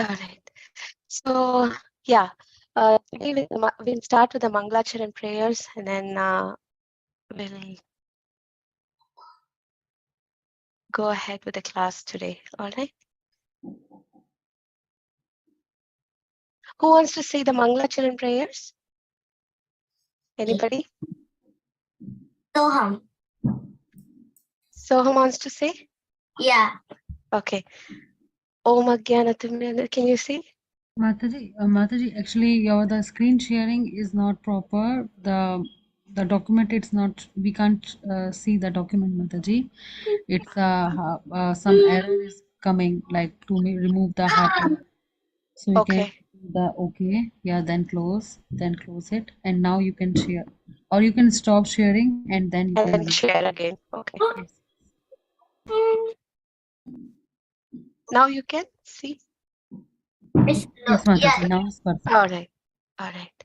All right. So, yeah, today we'll start with the Mangalacharan prayers, and then we'll go ahead with the class today. All right. Who wants to say the Mangalacharan prayers? Anybody? Soham. So who wants to say? Yeah. Okay. Om Ajnanatimmiranda. Can you see? Mataji, actually, the screen sharing is not proper. The document, it's not. We can't see the document, Mataji. It's some error is coming, like to remove the heart. So you can Okay. the okay, yeah, then close it, and now you can share, or you can stop sharing and then you And can then share again. Okay. yes. Now you can see. Yes, Mataji, now it's perfect. All right. All right.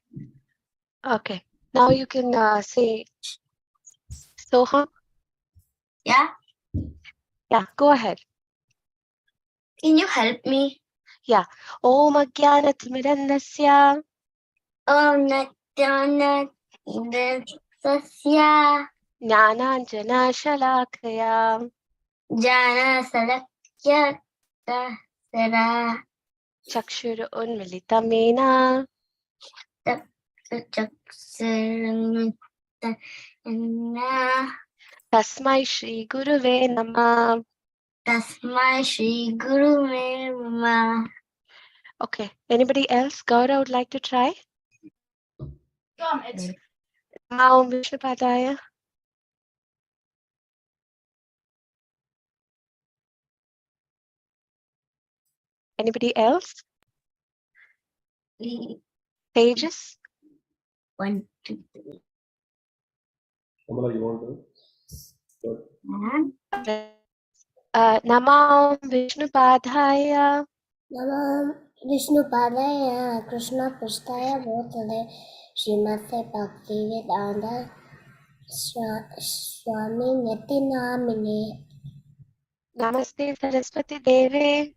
Okay. Now you can say Soham. Yeah. Yeah, go ahead. Can you help me? Yeah. Om Ajnanatimmirandasya Om Natyana Sasya Jnananjana Shalakaya Jana Salakya Sara Chakshur Unmilitamena Tasmai Shri Guruve Namah. Tasmai Shri Guru Namaha. Okay. Anybody else? Gaura would like to try? Om Vishnupadaya. Anybody else? Pages? 1, 2, 3. Amala, you want to? Namam Vishnupadaya. Namam Vishnupadaya Krishna Prasthaya Bhutale Srimate Bhaktivedanta Swami Niti Namine Namaste Saraswati Deve.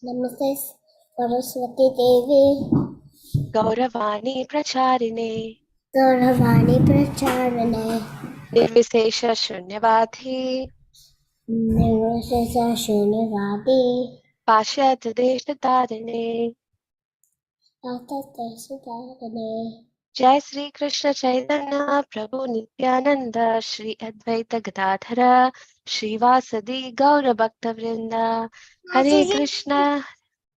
Namaste Saraswati Devi Gauravani Pracharine. Gauravani Pracharane Nirvisesha Shunyavadhi. Nirvasesa Shunyavadi Pashyat Deshatarine. Atate Sudharane Jai Sri Krishna Chaitanya Prabhu Nityananda Shri Advaita Gadadhara Srivasadi Gaura Bhakta Vrinda Hare Krishna.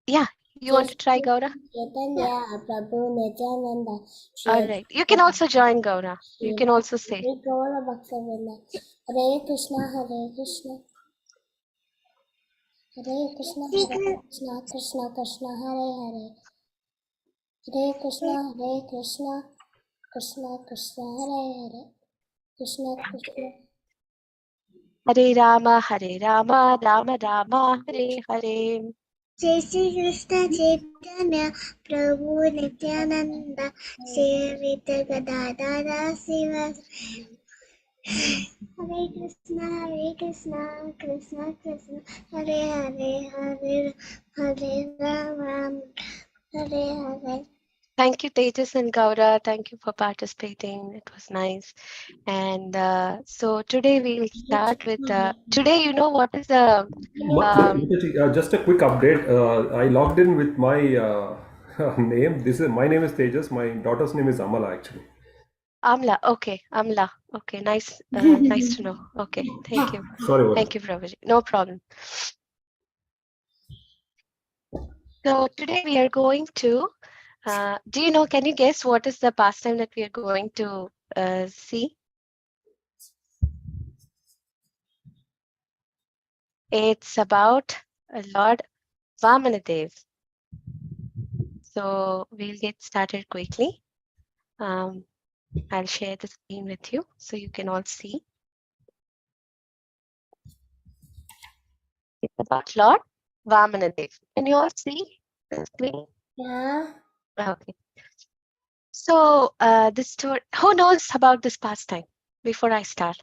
Yeah, you want to try Gaura? Chaitanya Prabhu Nityananda All right. You can also join Gaura. You can also say. Gaura Bhaktavinda. Hare Krishna, Hare Krishna. Hare Krishna, Hare Krishna, Krishna Krishna, Hare Hare. Hare Krishna, Hare Krishna, Krishna Krishna, Hare Hare. Krishna Krishna. Hare Rama, Rama Rama, Hare Hare. Jai Shri Krishna Chaitanya Prabhu Nityananda Shri Advaita Gadadhara Srivas Hare Krishna, Krishna Krishna, Hare Hare, Hare Ram, Hare Hare. Thank you, Tejas and Gaura. Thank you for participating. It was nice. And so today we'll start with today. You know what is the Just a quick update. I logged in with my name. My name is Tejas. My daughter's name is Amala, actually. Amla? Okay, Amla. Okay, nice. Nice to know. Okay, thank you. Sorry about Thank you, Prabhuji. No problem. So today we are going to. Do you know? Can you guess what is the pastime that we are going to see? It's about Lord Vamanadev. So we'll get started quickly. I'll share the screen with you so you can all see. It's about Lord Vamanadev. Can you all see the screen? Yeah. Okay. So this story, who knows about this pastime before I start?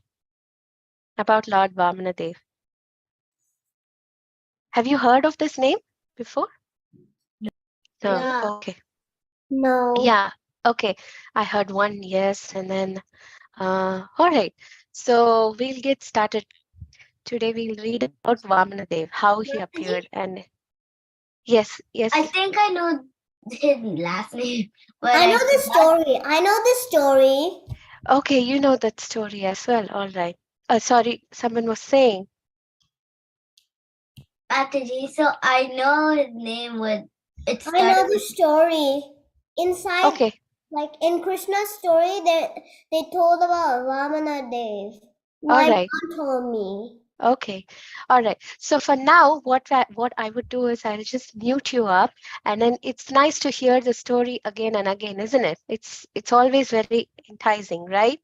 About Lord Vamanadev. Have you heard of this name before? No. Yeah. Okay. No. Yeah. Okay. I heard one yes, and then all right. So we'll get started. Today we'll read about Vamanadev, how he appeared, and yes, yes. I think I know his last name. But I know the forgot. story. I know the story. Okay, you know that story as well. All right. Sorry, someone was saying. Mataji, so I know his name would. It I know started the story. Inside, Okay. like in Krishna's story, they told about Vamana Dev. All My right. mom told me. Okay. All right. So for now, what I would do is I'll just mute you up, and then it's nice to hear the story again and again, isn't it? It's always very enticing, right?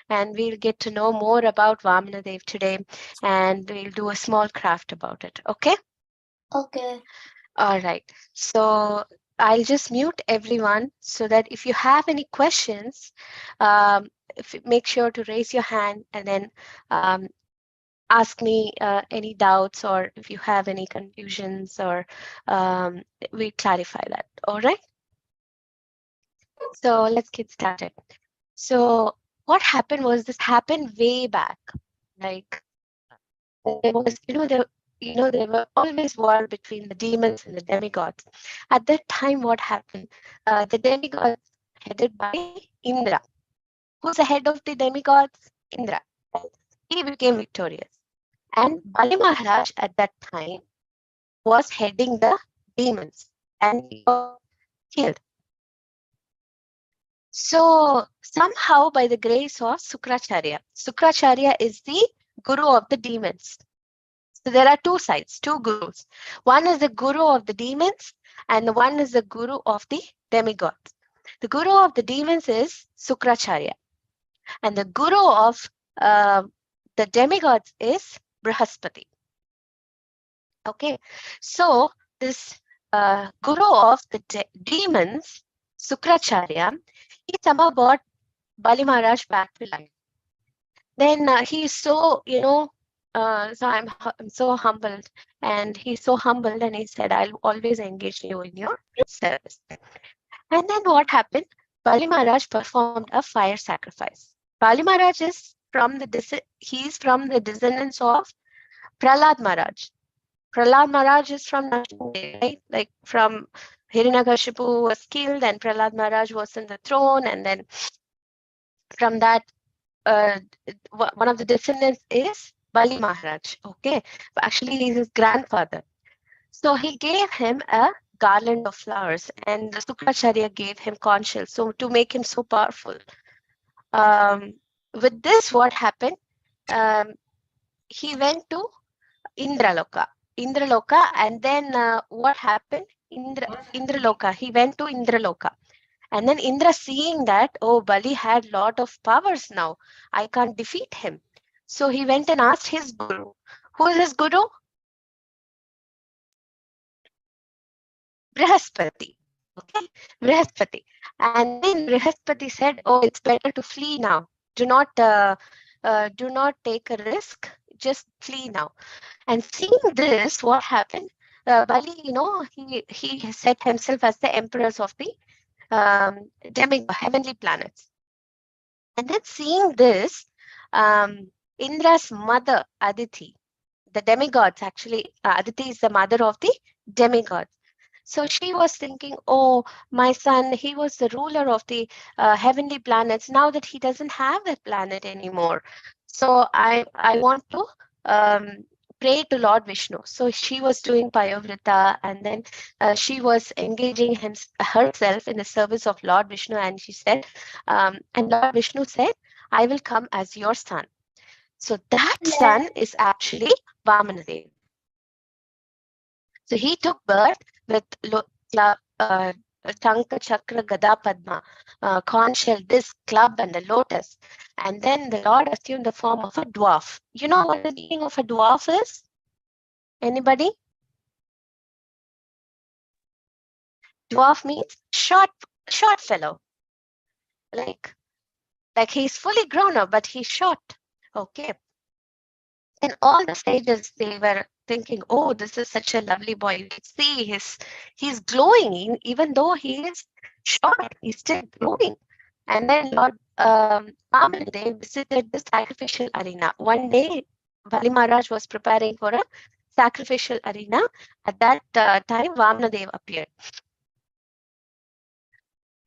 And we'll get to know more about Vamanadev today, and we'll do a small craft about it. Okay? Okay. All right. So I'll just mute everyone so that if you have any questions, make sure to raise your hand, and then ask me any doubts, or if you have any confusions, or we clarify that. All right. So let's get started. So what happened was, this happened way back. Like there was, there were always war between the demons and the demigods. At that time, what happened? The demigods headed by Indra. Who's the head of the demigods? Indra. He became victorious. And Bali Maharaj at that time was heading the demons, and he got killed. So somehow, by the grace of Sukracharya is the guru of the demons. So there are two sides, two gurus. One is the guru of the demons, and the one is the guru of the demigods. The guru of the demons is Sukracharya, and the guru of the demigods is Brihaspati. Okay, so this guru of the demons, Sukracharya, he somehow brought Bali Maharaj back to life. Then he's so, so I'm so humbled, and he's so humbled, and he said, I'll always engage you in your service. And then what happened? Bali Maharaj performed a fire sacrifice. Bali Maharaj is he's from the descendants of Prahlad Maharaj. Prahlad Maharaj is from Nashinde, right? Like from Hiranyakashipu was killed, and Prahlad Maharaj was in the throne, and then from that, one of the descendants is Bali Maharaj. Okay, actually he's his grandfather. So he gave him a garland of flowers, and the Sukracharya gave him conch shells, so to make him so powerful. With this, what happened? He went to Indraloka. And then what happened? Indraloka. He went to Indraloka. And then Indra, seeing that, oh, Bali had lot of powers now, I can't defeat him. So he went and asked his guru. Who is his guru? Brihaspati. Okay, Brihaspati. And then Brihaspati said, oh, it's better to flee now. Do not take a risk. Just flee now. And seeing this, what happened? Bali, he set himself as the emperors of the heavenly planets. And then seeing this, Indra's mother, Aditi, the demigods, actually, Aditi is the mother of the demigods. So she was thinking, oh, my son, he was the ruler of the heavenly planets. Now that he doesn't have that planet anymore, so I want to pray to Lord Vishnu. So she was doing Payavrita, and then she was engaging herself in the service of Lord Vishnu. And she said, and Lord Vishnu said, I will come as your son. So that son is actually Vamanadev. So he took birth with Tanka, Chakra, Gada, Padma, conch shell, disc, club, and the lotus. And then the Lord assumed the form of a dwarf. You know what the meaning of a dwarf is? Anybody? Dwarf means short fellow. Like he's fully grown up, but he's short. Okay. In all the stages, they were thinking, oh, this is such a lovely boy. You can see he's glowing, even though he is short, he's still glowing. And then Lord Vamanadev visited the sacrificial arena. One day, Bali Maharaj was preparing for a sacrificial arena. At that time, Vamanadev appeared.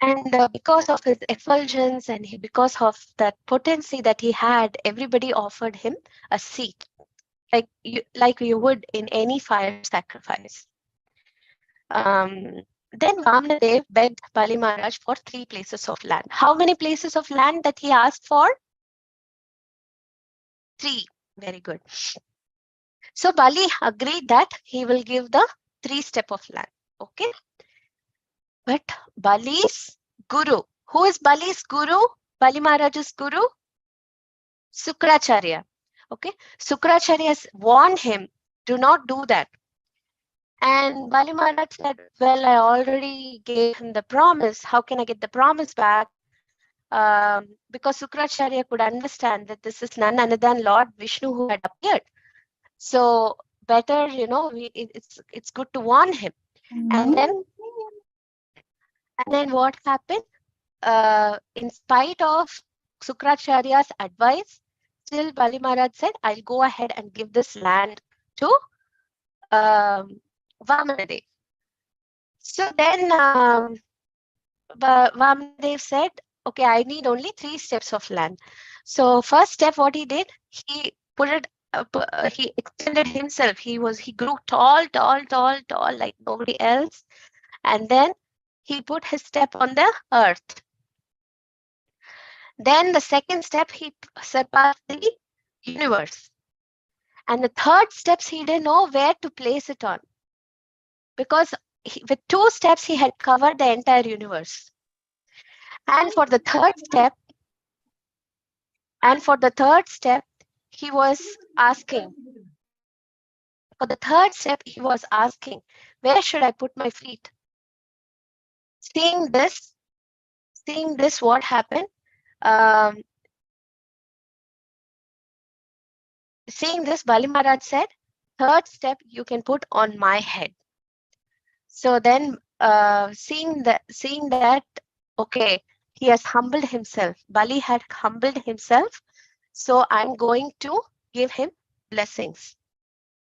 And because of his effulgence and because of that potency that he had, everybody offered him a seat, like you would in any fire sacrifice. Then Vamanadev begged Bali Maharaj for 3 places of land. How many places of land that he asked for? 3. Very good. So Bali agreed that he will give the 3 step of land. Okay. But Bali's guru, who is Bali's guru? Bali Maharaj's guru? Sukracharya. Okay. Sukracharya warned him, do not do that. And Bali Maharaj said, well, I already gave him the promise. How can I get the promise back? Because Sukracharya could understand that this is none other than Lord Vishnu who had appeared. So better, it's good to warn him. And then what happened? In spite of Sukracharya's advice, still Bali Maharaj said, I'll go ahead and give this land to Vamanadev. So then Vamanadev said, okay, I need only 3 steps of land. So first step, what he did, he put it he extended himself. He grew tall, like nobody else. And then he put his step on the earth. Then the second step, he surpassed the universe. And the third steps, he didn't know where to place it on. Because with 2 steps, he had covered the entire universe. And for the third step, he was asking, where should I put my feet? Seeing this, what happened? Seeing this, Bali Maharaj said, third step you can put on my head. So then seeing that, okay, he has humbled himself. Bali had humbled himself. So I'm going to give him blessings.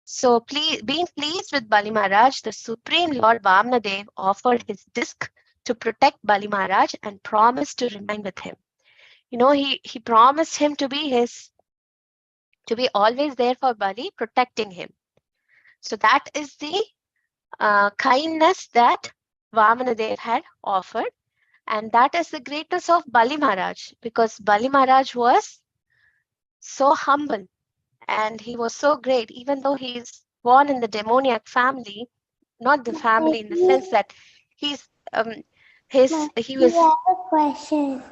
So being pleased with Bali Maharaj, the Supreme Lord Vamanadev offered his disc to protect Bali Maharaj and promised to remain with him. He promised him to be always there for Bali, protecting him. So that is the kindness that Vamanadev had offered. And that is the greatness of Bali Maharaj, because Bali Maharaj was so humble and he was so great, even though he is born in the demoniac family, not the family in the sense that he was. have a question.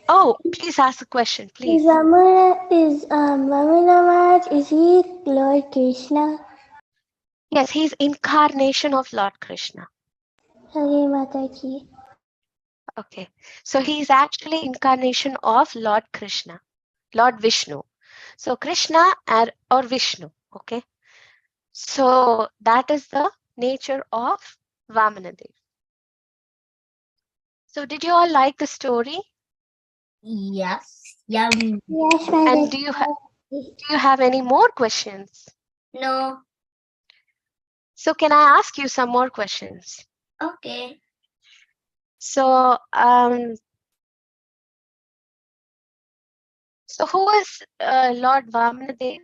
Oh, please ask the question, please. Is Vamana is he Lord Krishna? Yes, he's incarnation of Lord Krishna. Hare Mataji. Okay, so he is actually incarnation of Lord Krishna, Lord Vishnu. So Krishna or Vishnu, okay. So that is the nature of Vamanadev. So did you all like the story? Yes. Yum. Yes, And do you have any more questions? No. So can I ask you some more questions? Okay. So who is Lord Vamanadev?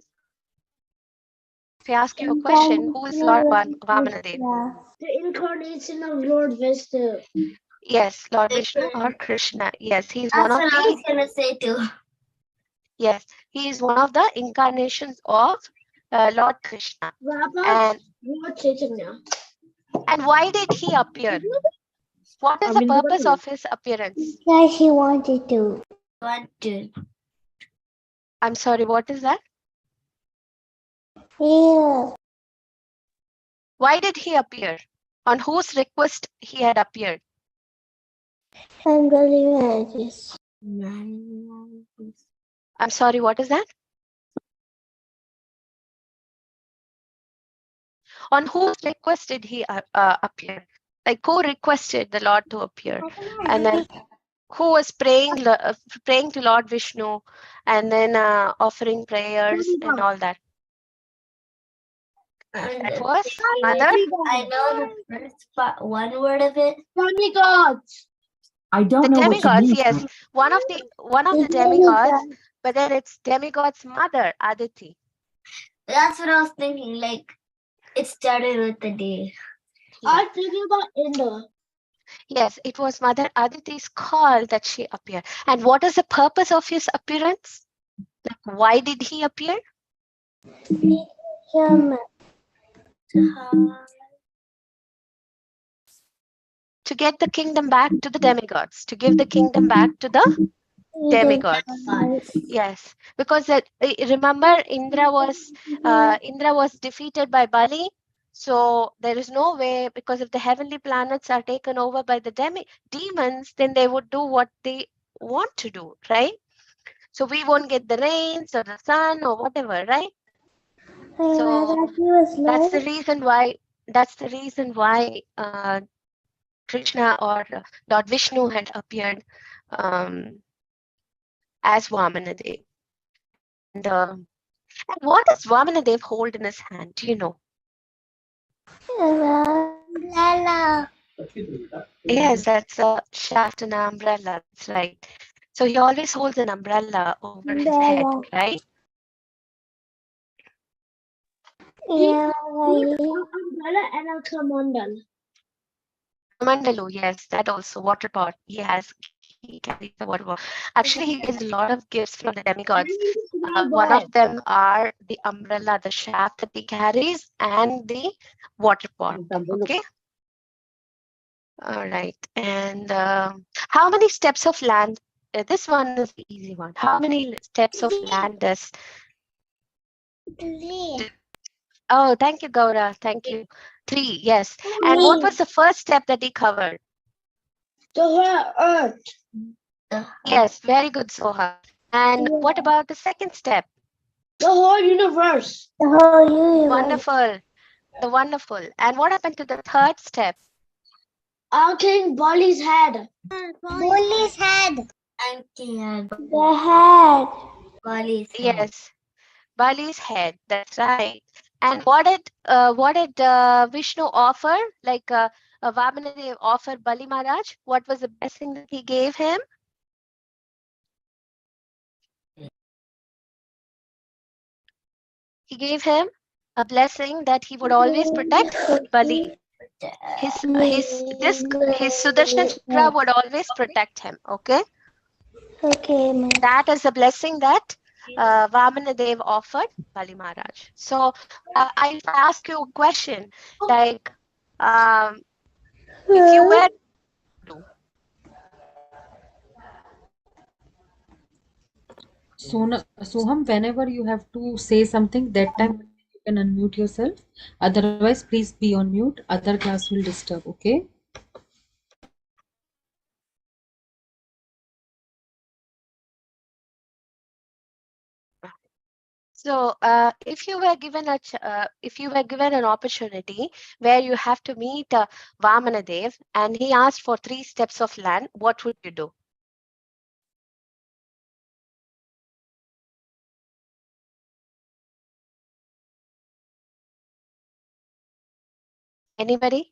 If I ask you a question, who is Lord Vamanadev? The incarnation of Lord Vishnu. Yes, Lord Vishnu or Krishna. Yes, he is That's one of what I was the. gonna say too. Yes, he is one of the incarnations of Lord Krishna. And why did he appear? What is the purpose of his appearance? Because he wanted to. Want to. I'm sorry, what is that? Yeah. Why did he appear? On whose request he had appeared? I'm believing this. I'm sorry, what is that? On whose request did he appear? Like who requested the Lord to appear? And then who was praying to Lord Vishnu, and then offering prayers and all that? And That the was thing Mother. is, I know the first part, one word of it. Demigods. I The don't know what you demigods, mean. yes. One of the demigods, but then it's demigod's mother, Aditi. That's what I was thinking. Like, it started with the day. Yeah. I'm thinking about Indra. Yes, it was Mother Aditi's call that she appeared. And what is the purpose of his appearance? Like, why did he appear? Human. To get the kingdom back to the demigods, to give the kingdom back to the demigods. Yes, because remember Indra was defeated by Bali. So there is no way, because if the heavenly planets are taken over by the demons, then they would do what they want to do, right? So we won't get the rains or the sun or whatever, right? So that's the reason why. That's the reason why Krishna or Lord Vishnu had appeared as Vamanadev. And what does Vamanadev hold in his hand? Do you know? Umbrella. Yes, that's a shaft and an umbrella. That's right. So he always holds an umbrella over his head, Umbrella. right? Yeah. Umbrella and a Kamandal. Mandalu, yes, that also water pot. He carries the water pot. Actually, he gets a lot of gifts from the demigods. One of them are the umbrella, the shaft that he carries, and the water pot. Okay. All right. And how many steps of land? This one is the easy one. How many steps of land does? Oh, thank you, Gaura. Thank you. 3, yes. And what was the first step that he covered? The whole earth. Yes, very good, Soha. And what about the second step? The whole universe. The whole universe. Wonderful. The wonderful. And what happened to the third step? Our King Bali's head. Bully's head. Auntie had The head. Bali's head. Yes, Bali's head. That's right. And what did Vishnu offer? Like Vamanadev offered Bali Maharaj. What was the blessing that he gave him? He gave him a blessing that he would always protect Bali. His Sudarshan Chakra would always protect him. Okay, Okay, ma'am. that is the blessing that Vamanadev offered Bali Maharaj. So if I ask you a question, like if you were Soham, whenever you have to say something, that time you can unmute yourself. Otherwise, please be on mute. Other class will disturb. Okay. So, if you were given an opportunity where you have to meet Vamanadev and he asked for 3 steps of land, what would you do? Anybody?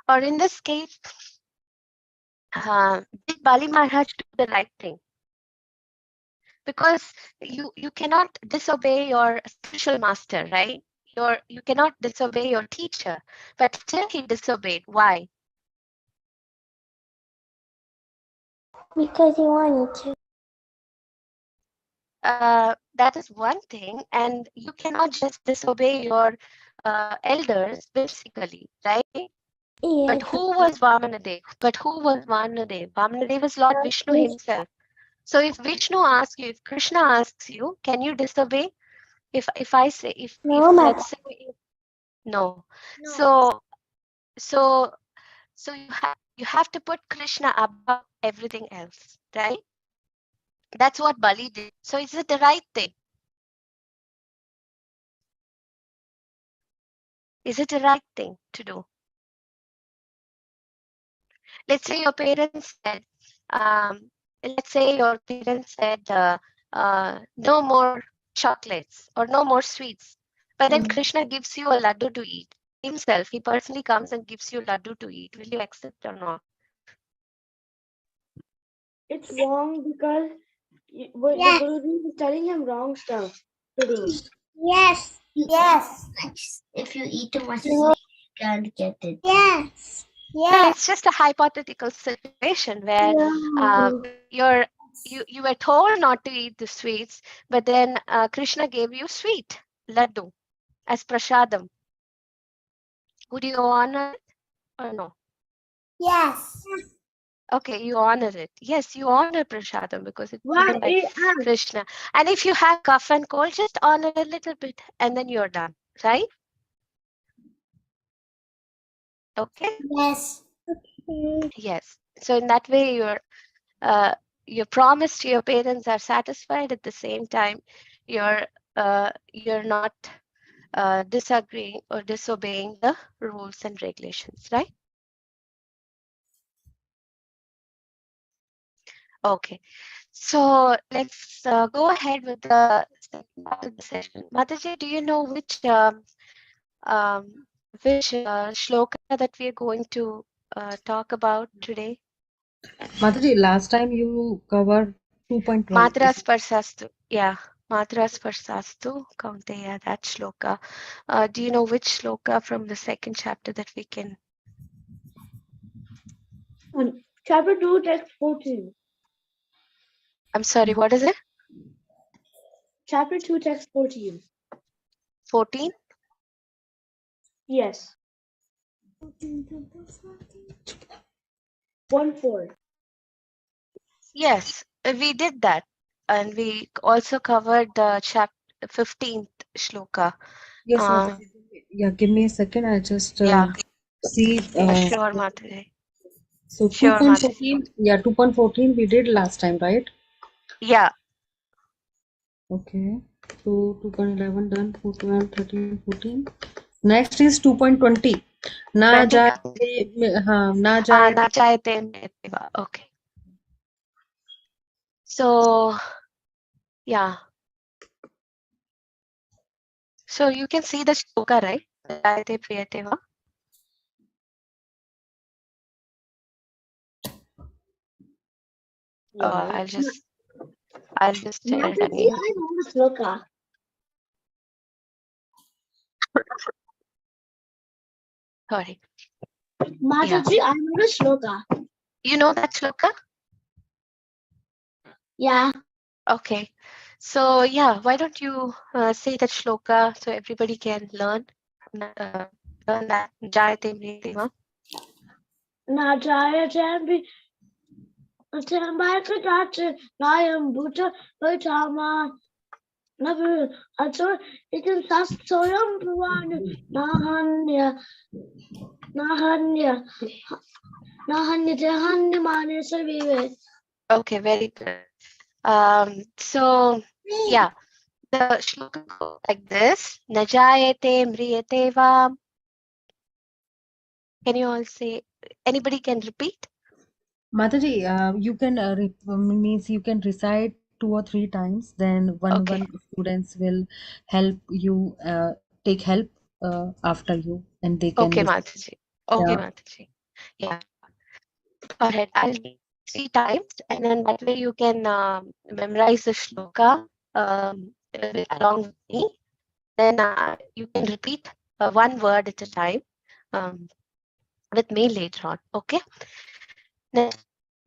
Or in this case, did Bali Maharaj do the right thing? Because you cannot disobey your spiritual master, right? You cannot disobey your teacher, but still he disobeyed. Why? Because he wanted to. That is one thing, and you cannot just disobey your elders basically, right? Yeah. But who was Vamanadev? Vamanadev is Lord Vishnu himself. So if Vishnu asks you, if Krishna asks you, can you disobey? If I say, No, ma'am. let's say, no. So So you have to put Krishna above everything else, right? That's what Bali did. So is it the right thing? Is it the right thing to do? Let's say your parents said, no more chocolates or no more sweets. But then Krishna gives you a laddu to eat. Himself, he personally comes and gives you laddu to eat. Will you accept or not? It's wrong because the Yes. Guruji is telling him wrong stuff to do. Yes. Yes. If you eat too much sweet, you can't get it. Yes. No, Yes. it's just a hypothetical situation where No. you were told not to eat the sweets, but then Krishna gave you sweet laddu as prasadam. Would you honor it or no? Yes. Okay, you honor it. Yes, you honor prasadam because it's Why? given by Krishna. And if you have cough and cold, just honor a little bit and then you're done, right? Okay. Yes. Yes. So in that way, your promise to your parents are satisfied. At the same time, you're not disagreeing or disobeying the rules and regulations, right? Okay. So let's go ahead with the second part of the session. Mataji, do you know which shloka that we are going to talk about today? Mataji, last time you covered 2.12. Matras Parsastu. Yeah, Matras Parsastu, Kaunteya, that shloka. Do you know which shloka from the second chapter that we can? Chapter 2, text 14. I'm sorry, what is it? Chapter 2, text 14. 14? Yes. 1-4. Yes, we did that. And we also covered the chapter 15th shloka. Yes, Uh, Mataji. Yeah, give me a second. I just yeah, see. sure, Mataji. So Sure, Mataji. 2.14. Yeah, 2.14 we did last time, right? Yeah, Okay. So 2.11 done. 4, 12, 13, 14. Next is 2.20. Na 20. jaye, na jaye. Na chayate mrityeva. Okay. So, yeah. So you can see the shloka, right? Chayate priyateva. Yeah. I'll just tell Mataji, Dani. I know the sloka. Sorry. Mataji, I know the sloka. You know that shloka? Yeah. Okay. So yeah, why don't you say that shloka so everybody can learn that Jayate Mrityeva. Na jaya jambi. Tamba kadache. Nayam buta. Vaitama. Nabu. Ato. Itin sastoyam puran. Nahanya. Nahanya. Nahanya jahanya mane savive. Okay, very good. So yeah, the shloka goes like this. Najayate Mriyate va. Can you all say? Anybody can repeat? Mataji, you can means you can recite 2 or 3 times. Then Okay. one students will help you take help after you, and they can Okay, listen. Mataji. Okay, Yeah. Mataji. Yeah. All right. I'll read 3 times, and then that way you can memorize the shloka along with me. Then you can repeat one word at a time with me later on. Okay.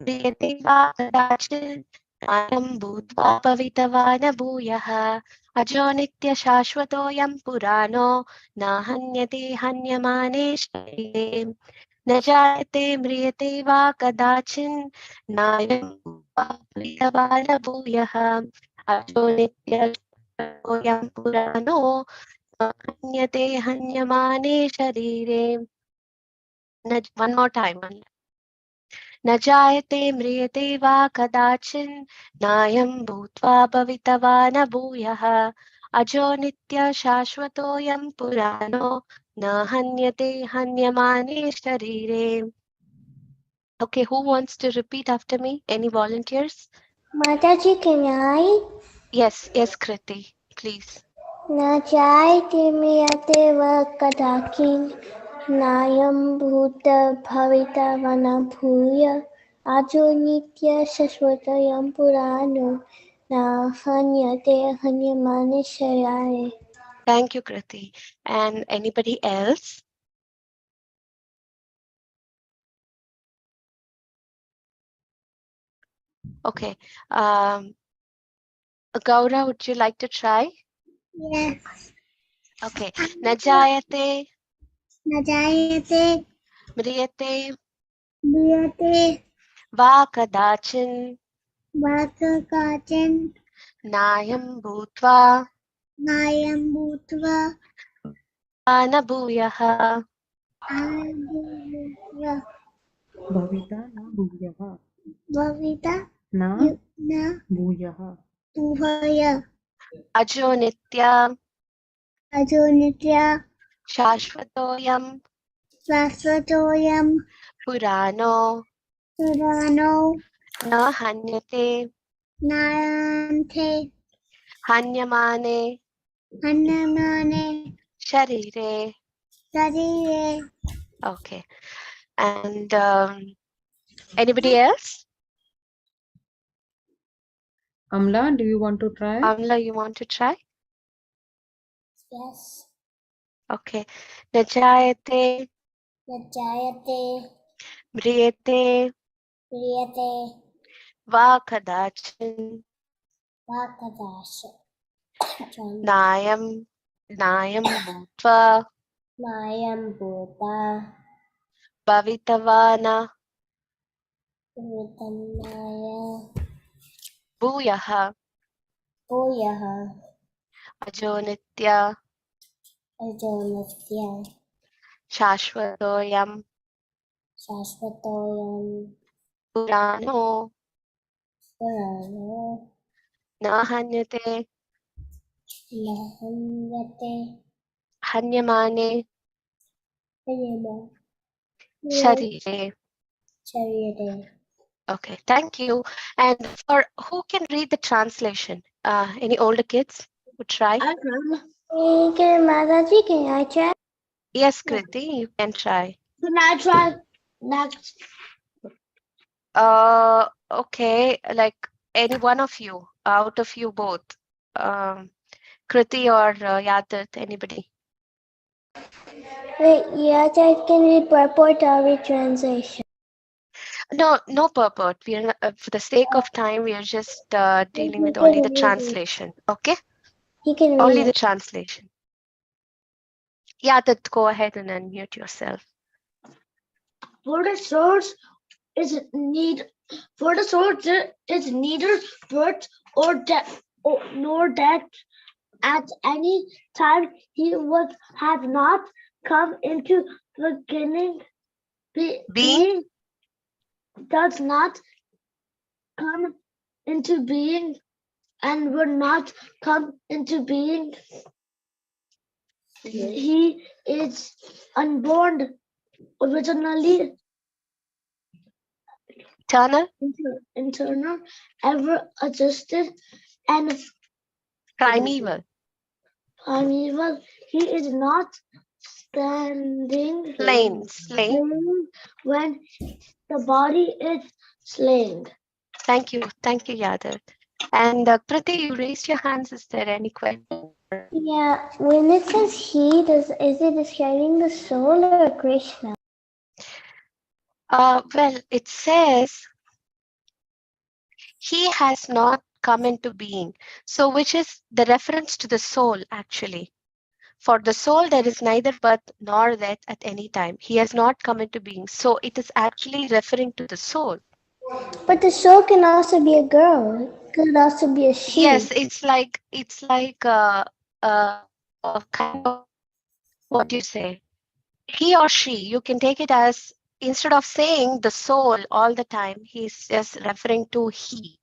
Priyate va kadachit ayam bhutva pavitavana bhuyah ajo nitya shashvatoyam purano na hanyate hanyamane sharire न जायते म्रियते वा कदाचिन् नायं भूत्वा न भूयः अजो नित्यः पुराणो न हन्यते हन्यमाने शरीरे One more time. न जायते म्रियते वा कदाचिन् नायं भूत्वा भवितवा न भूयः अजो नित्य शाश्वतोऽयं पुराणो न हन्यते हन्यमाने शरीरे. Okay, who wants to repeat after me? Any volunteers? Mataji, can I? Yes, Kriti, please. Na jayate mriyate va kadakin nayam bhuta bhavita vana bhuya ajo nitya shashvatayam purano na hanyate hanyamane sharare. Thank you, Kriti. And anybody else? Okay. Gaura, would you like to try? Yes. Okay. Najayate, Na jayate mriyate, mriyate va kadachin, va kadakin nayam bhutva, nayam bhutva anabhuyaha. anabhuya Bhavita na bhuyaha. bhavita Na na bhuyaha. bhuvaya Ajo nitya, ajo nitya shashvatoyam, Shasvatoyam purano, Purano na hanyate, Narante hanyamane, Hanamane sharire. Sarire. Okay. And anybody else? Amla, do you want to try? Amla, you want to try? Yes. Okay. Najayate, Yajayate mriyate, Priyate va kadachin, Vakadasha nayam bhutva, Mayam Buddha bhavitavana, Vitamaya bhuyaha, Bhuyaha ajo nitya, Ajonatya shashvatoyam, Shasvatoyam purano, Purano na hanyate, Lahanyate hanyamane, Payama sharire. Chariyate. Okay, thank you. And for who can read the translation? Any older kids who try? I can. Okay, Mataji, can I try? Yes, Kriti, you can try. Can I try next? Okay, like any one of you, out of you both, Kriti or Yadat, anybody? Wait, yeah, I can read purport or read translation. No purport. We are for the sake of time, we are just dealing with He only can the read it. translation. Okay, He can read only the it. translation. Yadat, go ahead and unmute yourself. For the source is neither birth or death nor death at any time. He was have not come into beginning. Being Being does not come into being and would not come into being. He is unborn, originally eternal, internal, ever adjusted, and primeval, primeval. He is not standing slain. when the body is slain. Thank you, Yadat. And Kriti, you raised your hands. Is there any question? Yeah, when it says he, is it describing the soul or Krishna? Well, it says he has not come into being. So, which is the reference to the soul, actually. For the soul, there is neither birth nor death at any time. He has not come into being. So, it is actually referring to the soul. But the soul can also be a girl. It could also be a she. Yes, it's like a kind of, what do you say? He or she. You can take it as instead of saying the soul all the time, he's just referring to he.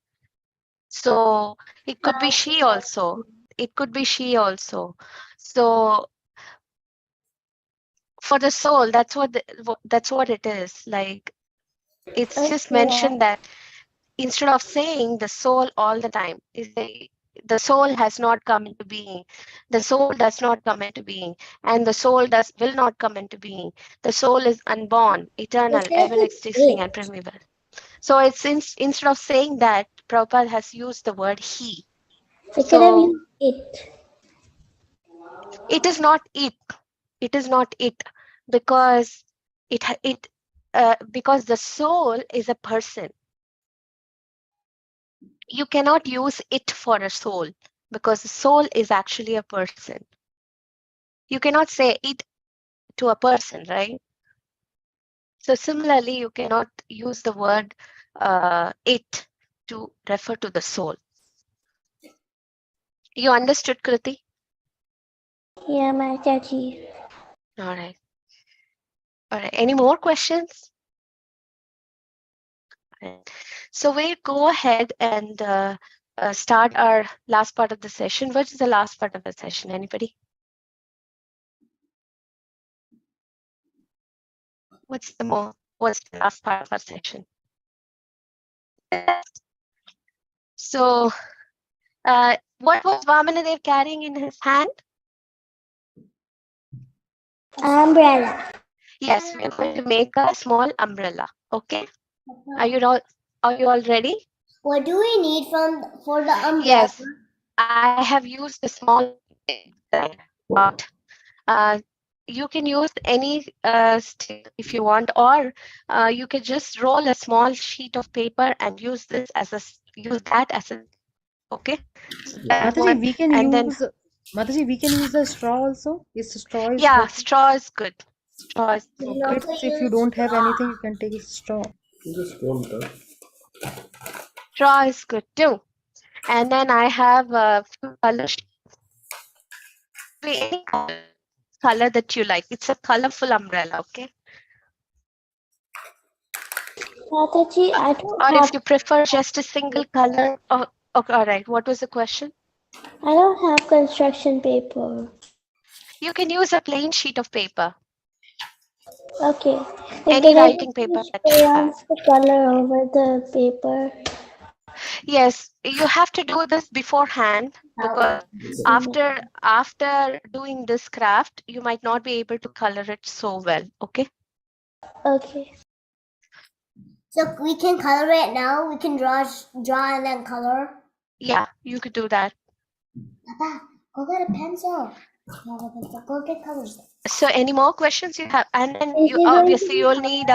So it could be she also. It could be she also. So for the soul, that's what it is. Like, it's just mentioned that instead of saying the soul all the time, the soul has not come into being. The soul does not come into being, and the soul will not come into being. The soul is unborn, eternal, It says ever it's existing, and it. primeval. So it's instead of saying that, Prabhupada has used the word he. They could have So used it. it is not it. It is not it, because because the soul is a person. You cannot use it for a soul, because the soul is actually a person. You cannot say it to a person, right? So similarly, you cannot use the word it to refer to the soul. You understood, Kriti? Yeah, Mataji. All right. All right. Any more questions? Right. So we'll go ahead and start our last part of the session. What is the last part of the session? Anybody? What's the last part of our session? So what was Vamanadev carrying in his hand? Umbrella. Yes, we're going to make a small umbrella. Okay. Are you all ready? What do we need for the umbrella? Yes, I have used a small pot. You can use any stick if you want, or you can just roll a small sheet of paper and use that as a okay. So that's Mataji, what, and then We can use the straw also. Is the straw is yeah, okay? straw is good. Straw is We can good. Okay, also so if you use don't have anything, you can take a straw. You just roll it up. Straw is good too. And then I have a few colors. Any color that you like. It's a colorful umbrella, okay? Mataji, I don't Or have if you prefer just a single color. Oh, okay, all right. What was the question? construction paper. You can use a plain sheet of paper, Okay. any Can I writing just paper use that you have. crayons to color over the paper? Yes, you have to do this beforehand, because after doing this craft, you might not be able to color it so well, okay? Okay. So we can color it now. We can draw and then color. Yeah, you could do that. Papa, go get a pencil. Go get colors. So any more questions you have? And then Is you it going to obviously be you'll hard? need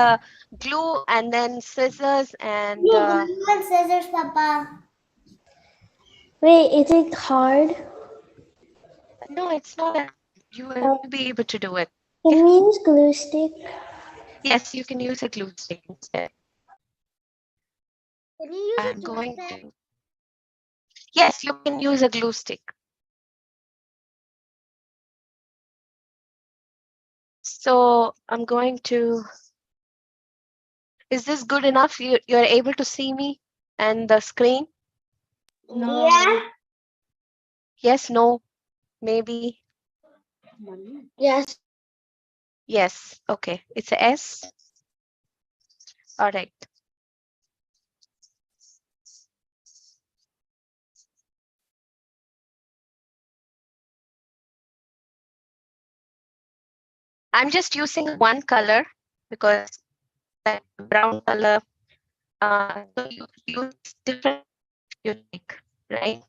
glue and then scissors and No, glue and scissors, Papa. Wait, is it hard? no, it's not. You will Oh, be able to do it. can Okay? we use glue stick? Yes, you can use a glue stick instead. Can you use I'm a glue going stick? to. Yes, you can use a glue stick. So I'm going to. Is this good enough? You're able to see me and the screen? No. Yeah. Yes, no, maybe. Yes. Yes. Okay. It's a S. All right. I'm just using one color because that brown color. So you use different if you like, right?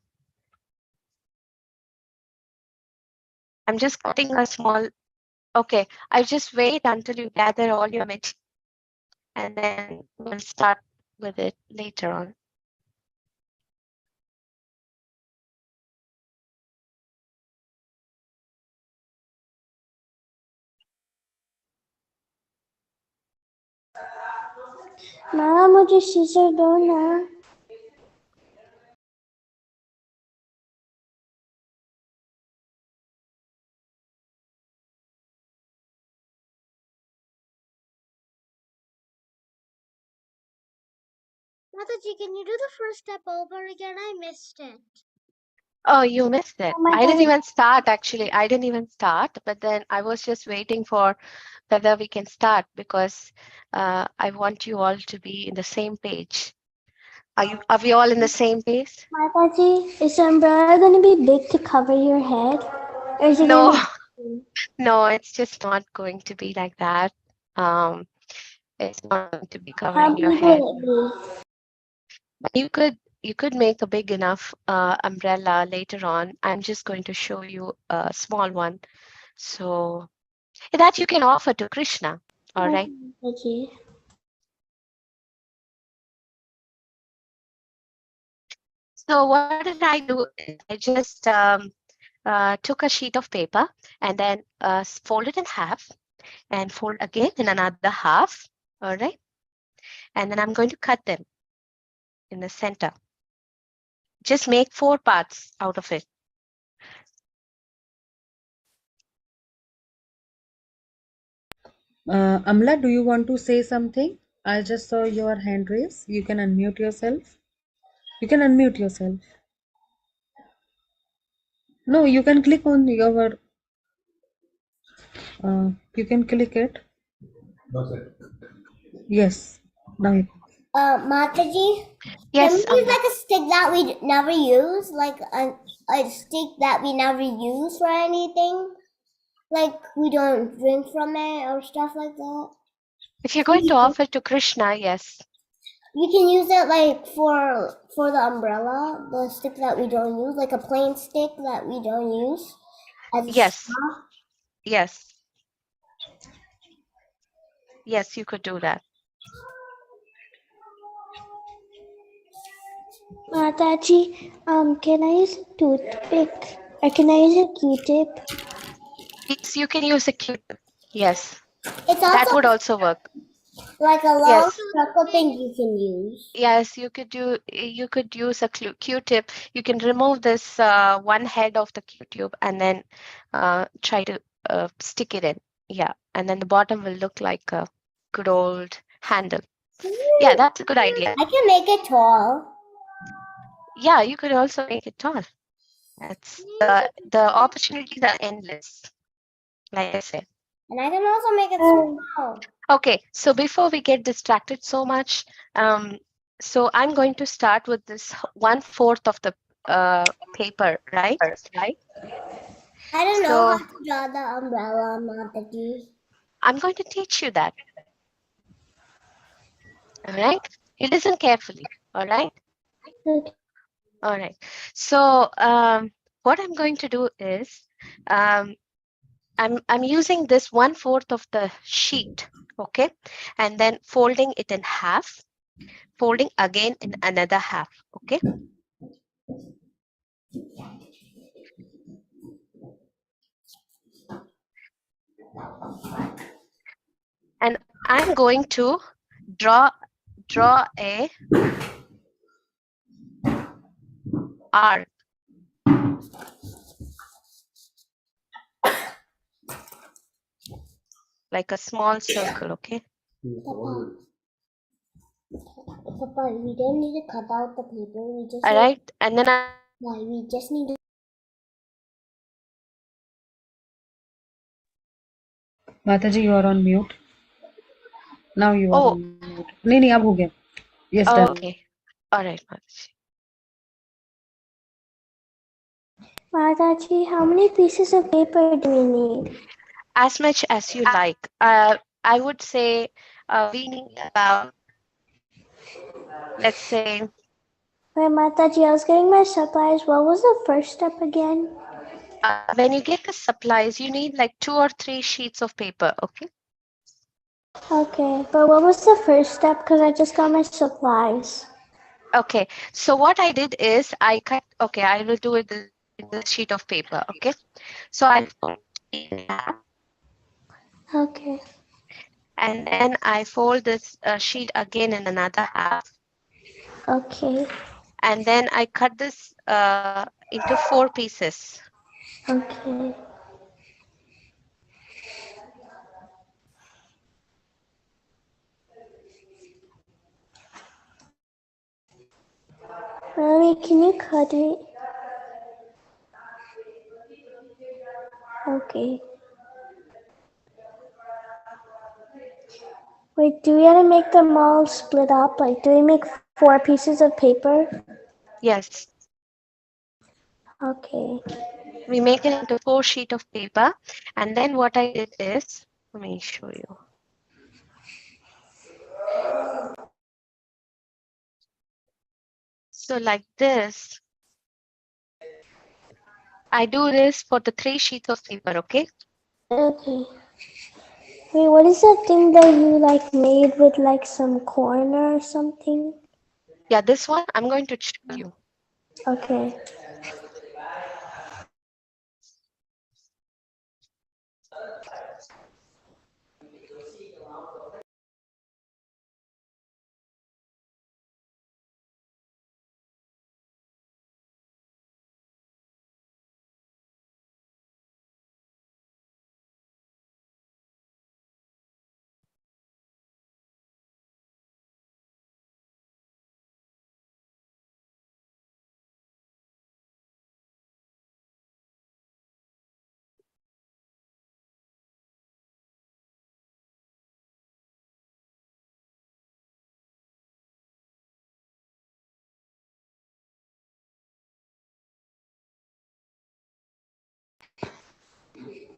I'm just cutting a small. Okay, I just wait until you gather all your material, and then we'll start with it later on. मामा मुझे scissor दो ना Mataji, can you do the first step over again? I missed it. Oh, you missed it. Oh my I didn't God. even start actually. I didn't even start, but then I was just waiting for whether we can start because I want you all to be in the same page. Are we all in the same page? Mataji, is the umbrella going to be big to cover your head? Or is it No, going to no, it's just not going to be like that. Um, it's not going to be be? How covering your big head. will it be? But you could make a big enough umbrella later on. I'm just going to show you a small one. So that you can offer to Krishna. All right. Mataji. So what did I do? I just took a sheet of paper and then fold it in half and fold again in another half. All right. And then I'm going to cut them in the center. Just make 4 parts out of it. Amla, do you want to say something? I just saw your hand raise. You can unmute yourself. You can unmute yourself. No, you can click on your. You can click it. Yes. Now you. Mataji, can we Yes, use like a stick that we never use? Like a stick that we never use for anything? Like we don't drink from it or stuff like that? if you're going to offer to Krishna, yes. You can use it like for the umbrella, the stick that we don't use, like a plain stick that we don't use. As a Yes. straw. Yes. Yes, you could do that. Mataji, can I use a toothpick? Or can I use a Q-tip? Yes, you can use a Q-tip. Yes, It's that also would also work. like a long Yes. circle thing you can use. Yes, you could use a Q-tip. You can remove this one head of the Q-tube and then try to stick it in. Yeah, and then the bottom will look like a good old handle. Yeah, that's a good idea. I can make it tall. Yeah, you could also make it tall. That's the opportunities are endless, like I said. And I can also make it small. Okay, so before we get distracted so much, so I'm going to start with this 1/4 of the paper, right? I don't know So how to draw the umbrella, Mataji. I'm going to teach you that. All right, you listen carefully. All right. Okay. All right. So what I'm going to do is I'm using this 1/4 of the sheet, okay, and then folding it in half, folding again in another half, okay. And I'm going to draw a arc, like a small circle, okay. Papa, we don't need to cut out the paper. We just All right, and then we just need to. Mataji, you are on mute. Now you are oh, on mute. नहीं नहीं अब हो गया. Yes, done. okay, all right, Mataji. Mataji, how many pieces of paper do we need? As much as you like. I would say we need about, let's say, Wait, Mataji, I was getting my supplies. What was the first step again? when you get the supplies, you need like 2 or 3 sheets of paper, okay? Okay, but what was the first step? Because I just got my supplies. Okay, so what I did is I cut, okay, I will do it in the sheet of paper, okay? So I fold it in half, Okay. and then I fold this sheet again in another half, Okay. and then I cut this into 4 pieces. Okay. Mommy, can you cut it? Okay. Wait, do we have to make them all split up? Like, do we make 4 pieces of paper? Yes, Okay. we make it into 4 sheets of paper. And then what I did is, let me show you. So like this, I do this for the 3 sheets of paper, okay? Okay. Wait, what is that thing that you like made with like some corn or something? Yeah, this one I'm going to show you. Okay.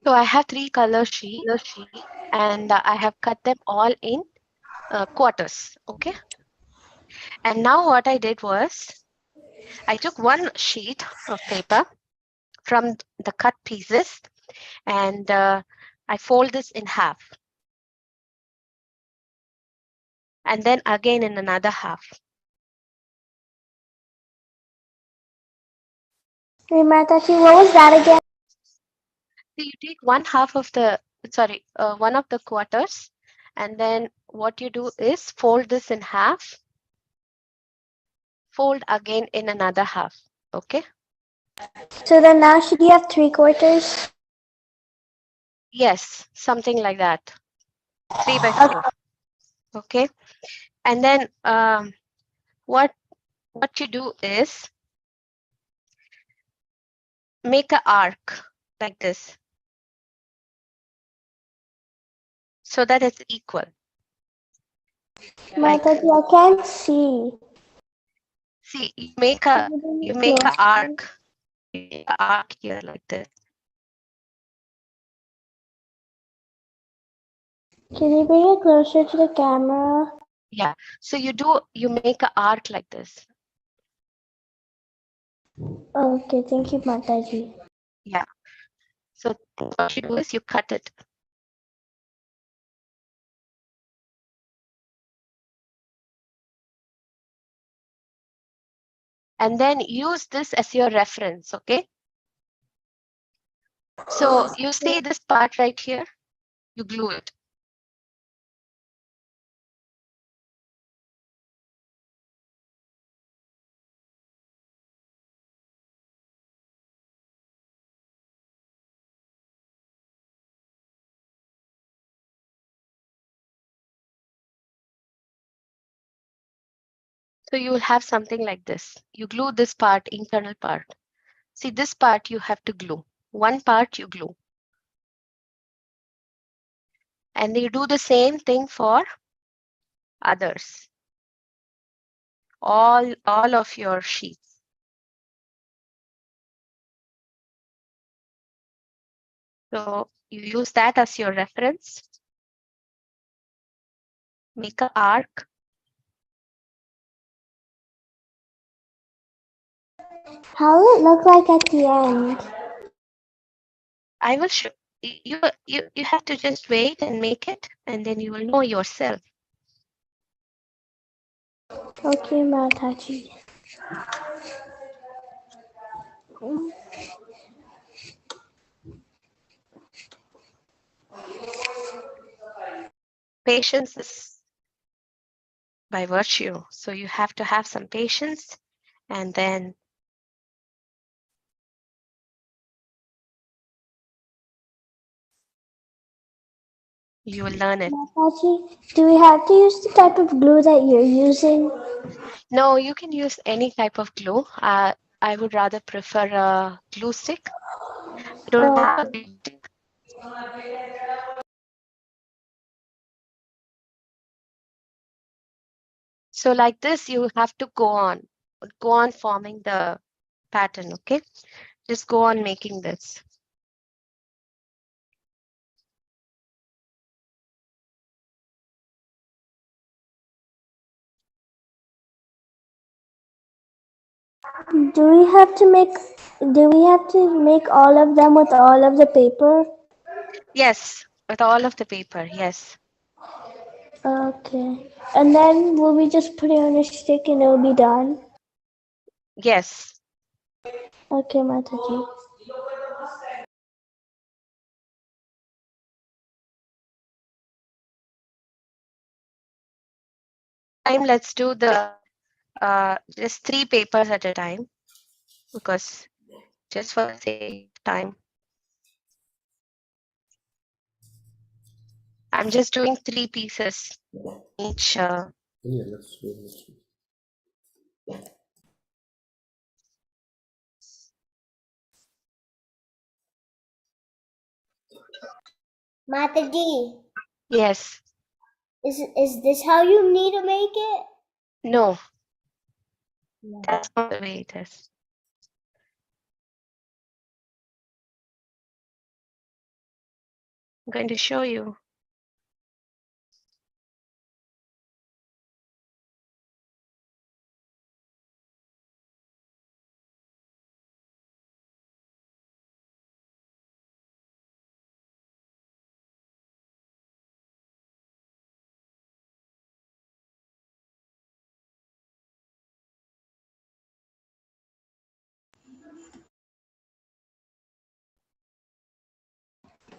So I have 3 color sheets and I have cut them all in quarters, okay? And now what I did was, I took 1 sheet of paper from the cut pieces and I fold this in half. And then again in another half. Hey, Mataji, what was that again? So you take 1/2 of the, sorry, 1 of the quarters, and then what you do is fold this in half, fold again in another half, okay? So then now should you have 3/4? Yes, something like that, 3/4, okay? And then what you do is make an arc like this, so that it's equal. Like, Mataji, I can't see. see, you make a arc, here like this. Can you bring it closer to the camera? Yeah, so you make an arc like this. Okay, thank you, Mataji. Yeah, so what you do is you cut it. And then use this as your reference, okay? So you see this part right here, you glue it. So you will have something like this. You glue this part, internal part. See, this part you have to glue. One part you glue. And you do the same thing for others. All of your sheets. So you use that as your reference. Make an arc. How will it look like at the end? I will show you. You have to just wait and make it, and then you will know yourself. Okay, Mataji. Patience is by virtue. So you have to have some patience, and then You will learn it. Mataji, do we have to use the type of glue that you're using? No, you can use any type of glue. I would rather prefer a glue stick. I don't have a glue stick. So like this, you have to go on forming the pattern, okay? Just go on making this. Do we have to make all of them with all of the paper? Yes, with all of the paper, yes. Okay. And then will we just put it on a stick and it'll be done? Yes. Okay, Mataji. Let's do the just 3 papers at a time, because just for the sake of time. I'm just doing 3 pieces each. Yeah, let's do this. Mataji, Yes. is this how you need to make it? No, that's not the way it is. I'm going to show you.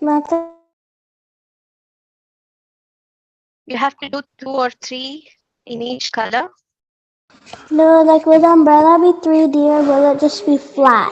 Mata, You have to do 2 or 3 in each color. no, like will the umbrella be 3D or will it just be flat?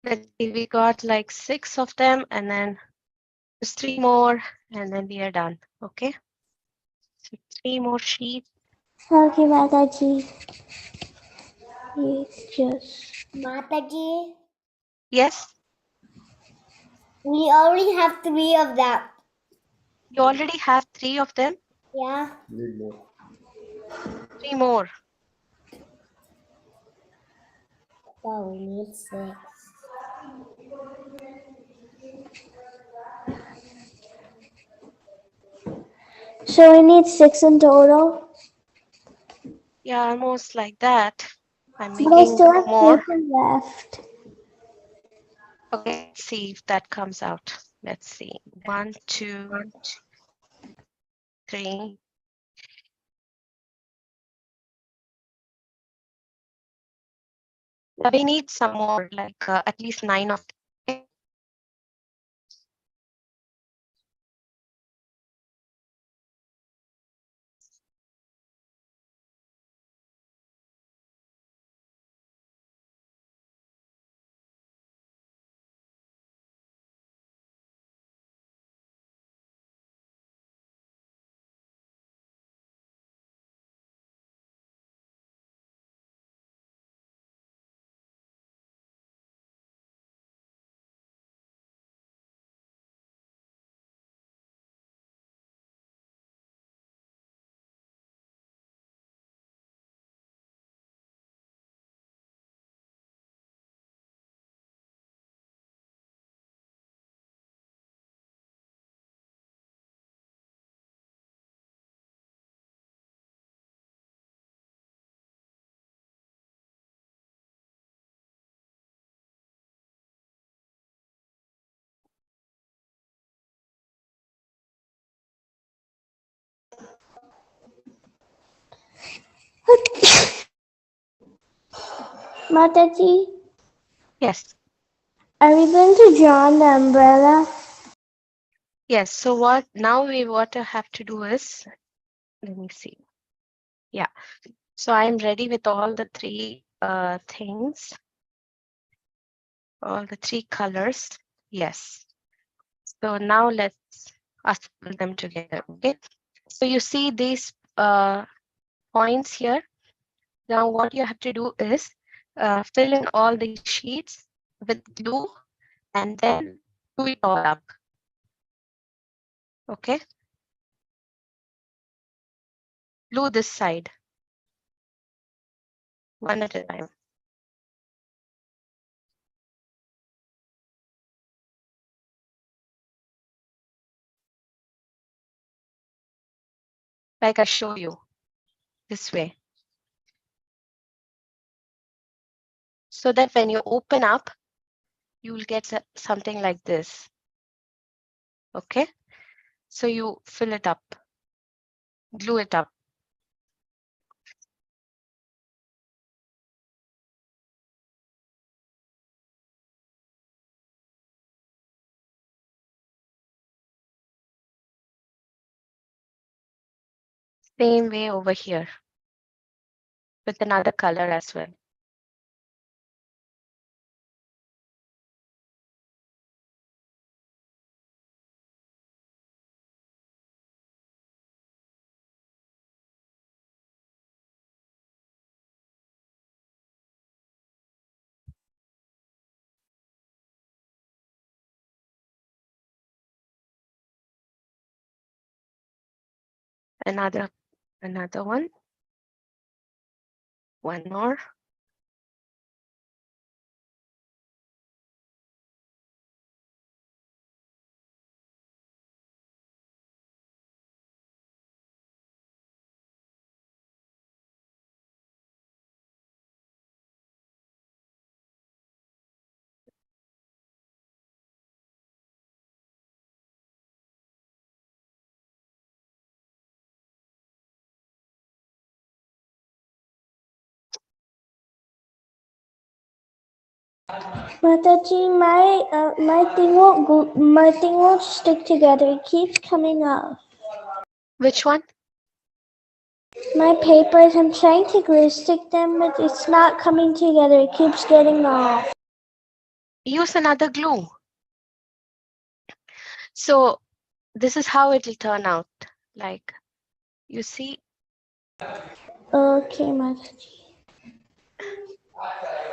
Let's see, we got like 6 of them, and then just 3 more, and then we are done. Okay. So 3 more sheets. Okay, Mataji. Mataji, Yes, we already have 3 of that. you already have 3 of them. Yeah. Need more. 3 more. Oh, we need 6. So we need 6 in total. Yeah, almost like that. I'm But I making still have more. paper left. Okay, let's see if that comes out. Let's see. 1, 2, 3. We need some more, like at least 9 of them. Mataji, Yes. are we going to draw on the umbrella? Yes. So what I have to do is, let me see. Yeah. So I'm ready with all the three things, all the three colors. Yes. So now let's assemble them together. Okay. So you see these points here. Now what you have to do is fill in all these sheets with glue and then glue it all up. Okay. Glue this side one at a time. Like I show you this way. So that when you open up, you will get something like this. Okay. So you fill it up, glue it up. Same way over here with another color as well. Another one. One more. Mataji, my thing won't stick together. It keeps coming off. Which one? My papers, I'm trying to glue stick them, but it's not coming together. It keeps getting off. Use another glue. So this is how it will turn out. Like you see, Okay, Mataji.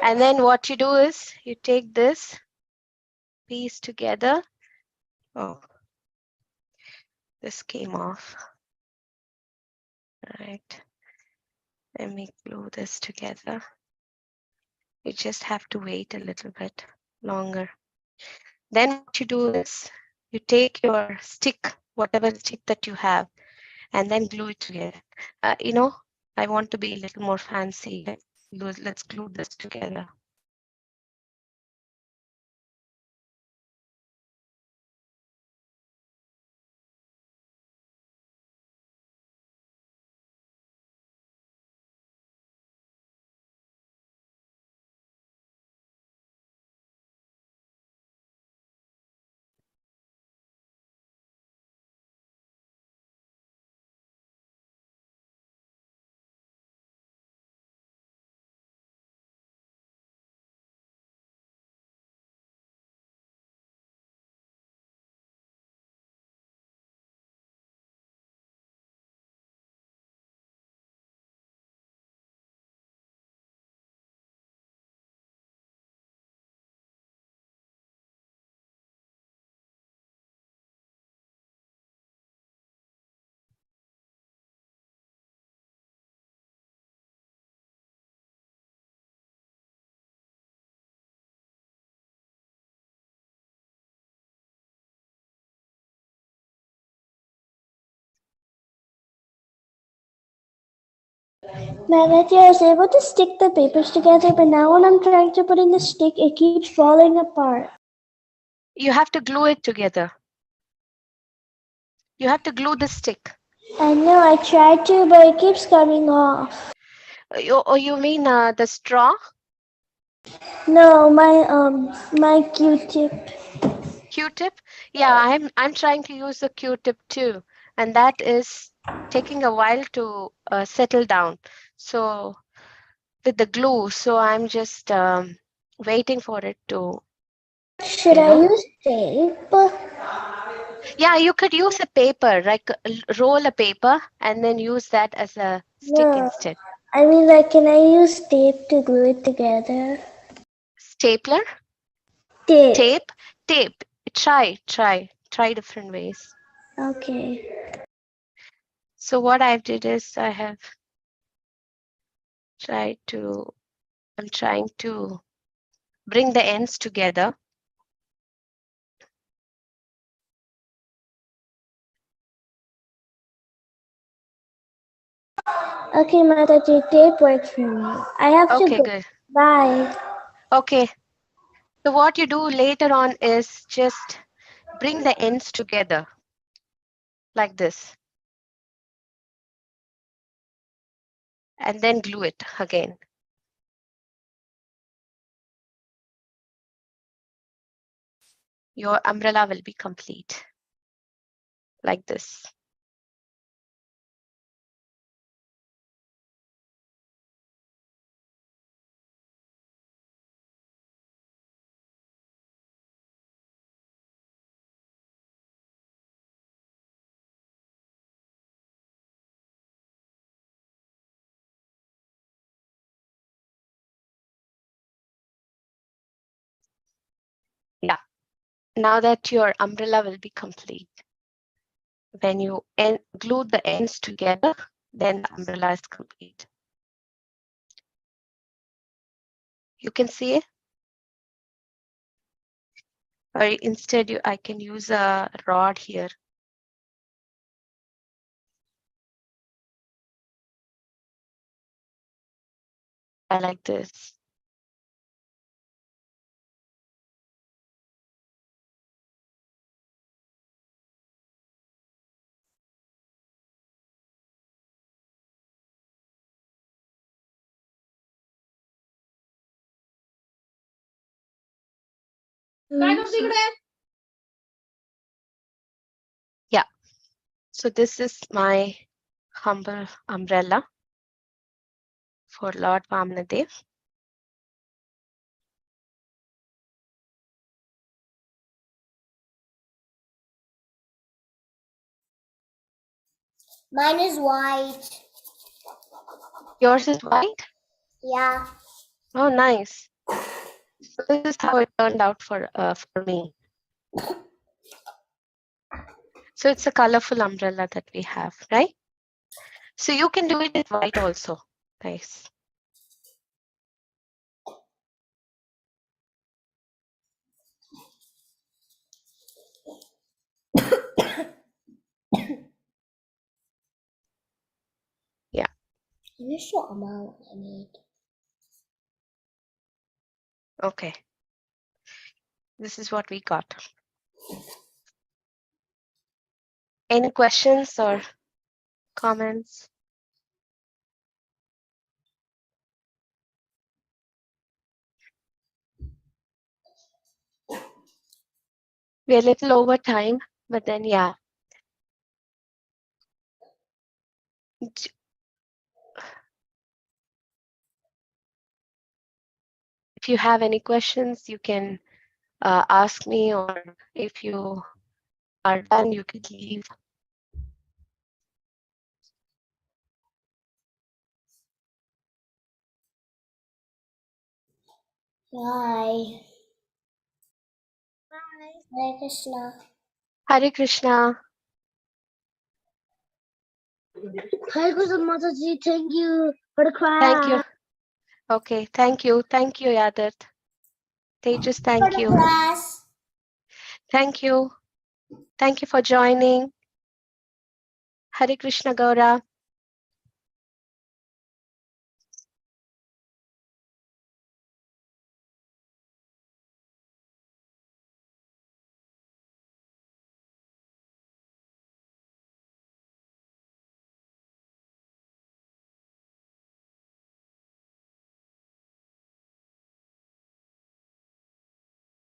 and then what you do is you take this piece together. Oh, this came off. Right. Let me glue this together. You just have to wait a little bit longer. Then what you do is you take your stick, whatever stick that you have, and then glue it together. I want to be a little more fancy. Let's glue this together. Mataji, I was able to stick the papers together, but now when I'm trying to put in the stick, it keeps falling apart. You have to glue it together. You have to glue the stick. I know, I tried to, but it keeps coming off. You mean the straw? No, my Q-tip. Q-tip? Yeah, I'm trying to use a Q-tip too, and that is taking a while to settle down. So with the glue, so I'm just waiting for it to, Should you I know. use tape? Yeah, you could use a paper, like roll a paper and then use that as a stick No. instead. I mean, like, can I use tape to glue it together? Stapler? Tape. Tape. Try different ways. Okay. So what I did is I have tried to, I'm trying to bring the ends together. Okay, Mataji, tape works for me. I have to Okay, go. good. Bye. Okay. So what you do later on is just bring the ends together like this and then glue it again. Your umbrella will be complete like this. Yeah. Now that your umbrella will be complete. When you glue the ends together, then the umbrella is complete. You can see it. Or instead, I can use a rod here. I like this. Yeah. So this is my humble umbrella for Lord Vamanadev. Mine is white. Yours is white? Yeah. Oh, nice. So this is how it turned out for me. So it's a colorful umbrella that we have, right? So you can do it with white also. Nice. Yeah. Initial amount I need. Okay. This is what we got. Any questions or comments? We're a little over time, but then yeah. If you have any questions, you can ask me, or if you are done, you could leave. Bye. Bye. Hare Krishna. Hare Krishna. Hare Krishna Mataji, thank you for the Thank you. class. Okay, thank you. Thank you, Yadat. Tejas, For thank the you. class. Thank you. Thank you for joining. Hare Krishna Gaura.